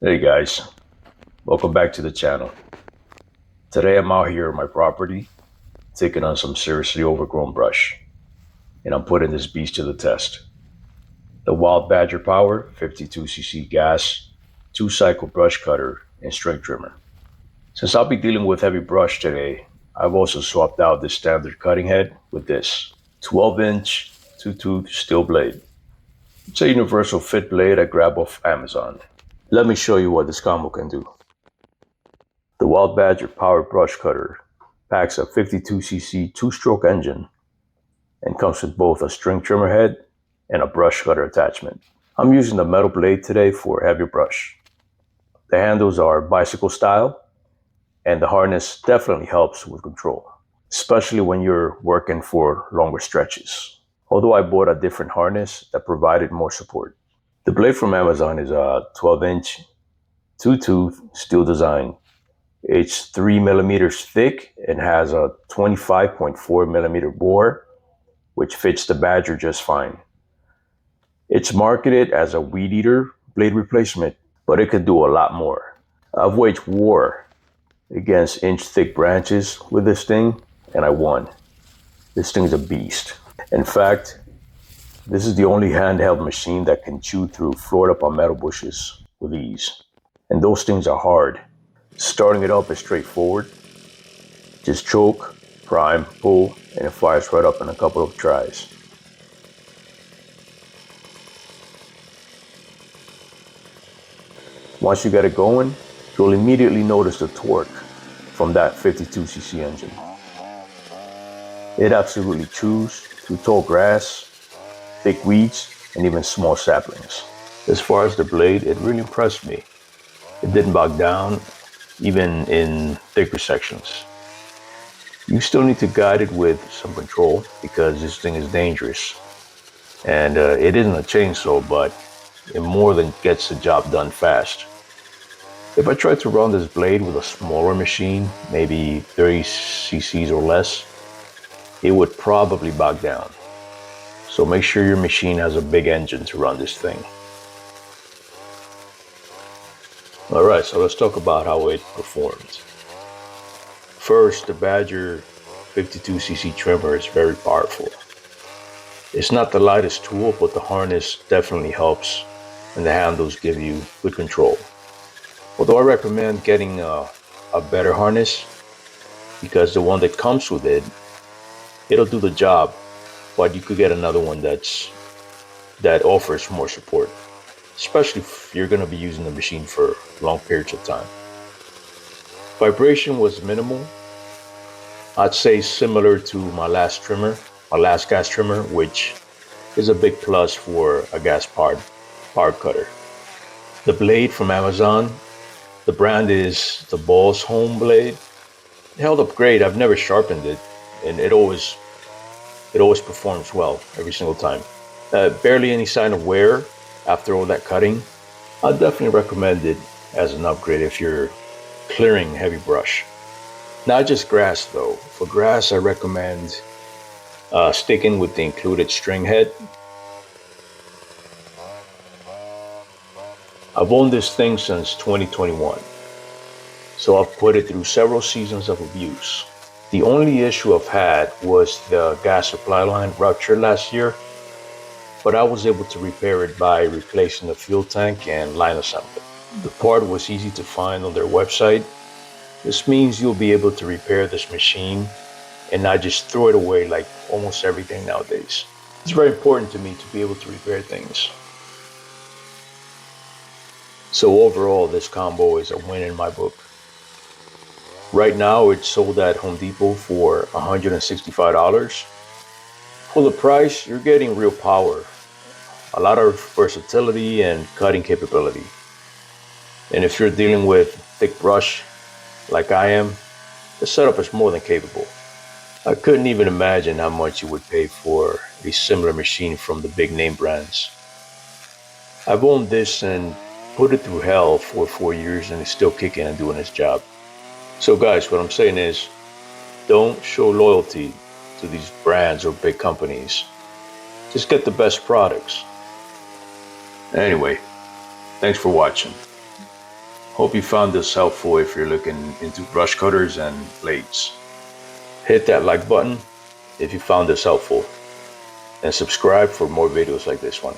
Hey guys, welcome back to the channel. Today I'm out here on my property taking on some seriously overgrown brush, and I'm putting this beast to the test. The Wild Badger Power 52cc gas 2-cycle brush cutter and string trimmer. Since I'll be dealing with heavy brush today, I've also swapped out this standard cutting head with this 12-inch 2-tooth steel blade. It's a universal fit blade I grabbed off Amazon. Let me show you what this combo can do. The Wild Badger Power Brush Cutter packs a 52cc 2-stroke engine and comes with both a string trimmer head and a brush cutter attachment. I'm using the metal blade today for heavy brush. The handles are bicycle style, and the harness definitely helps with control, especially when you're working for longer stretches. Although I bought a different harness that provided more support. The blade from Amazon is a 12-inch 2-tooth steel design. It's 3 millimeters thick and has a 25.4 millimeter bore, which fits the Badger just fine. It's marketed as a weed eater blade replacement, but it could do a lot more. I've waged war against inch-thick branches with this thing, and I won. This thing's a beast. In fact, this is the only handheld machine that can chew through Florida palmetto bushes with ease. And those things are hard. Starting it up is straightforward. Just choke, prime, pull, and it fires right up in a couple of tries. Once you get it going, you'll immediately notice the torque from that 52cc engine. It absolutely chews through tall grass, thick weeds, and even small saplings. As far as the blade, it really impressed me. It didn't bog down, even in thicker sections. You still need to guide it with some control because this thing is dangerous. And it isn't a chainsaw, but it more than gets the job done fast. If I tried to run this blade with a smaller machine, maybe 30 cc's or less, it would probably bog down. So make sure your machine has a big engine to run this thing. All right, so let's talk about how it performs. First, the Badger 52cc trimmer is very powerful. It's not the lightest tool, but the harness definitely helps, and the handles give you good control. Although I recommend getting a better harness, because the one that comes with it, it'll do the job, but you could get another one that offers more support, especially if you're going to be using the machine for long periods of time. Vibration was minimal. I'd say similar to my last gas trimmer, which is a big plus for a gas-powered cutter. The blade from Amazon, the brand is the Ball's Home blade. It held up great. I've never sharpened it, and it always performs well every single time. Barely any sign of wear after all that cutting. I'd definitely recommend it as an upgrade if you're clearing heavy brush. Not just grass though. For grass, I recommend sticking with the included string head. I've owned this thing since 2021, so I've put it through several seasons of abuse. The only issue I've had was the gas supply line ruptured last year, but I was able to repair it by replacing the fuel tank and line assembly. The part was easy to find on their website. This means you'll be able to repair this machine and not just throw it away like almost everything nowadays. It's very important to me to be able to repair things. So overall, this combo is a win in my book. Right now, it's sold at Home Depot for $165. For the price, you're getting real power, a lot of versatility and cutting capability. And if you're dealing with thick brush like I am, the setup is more than capable. I couldn't even imagine how much you would pay for a similar machine from the big name brands. I've owned this and put it through hell for 4 years, and it's still kicking and doing its job. So guys, what I'm saying is, don't show loyalty to these brands or big companies. Just get the best products. Anyway, thanks for watching. Hope you found this helpful if you're looking into brush cutters and blades. Hit that like button if you found this helpful, and subscribe for more videos like this one.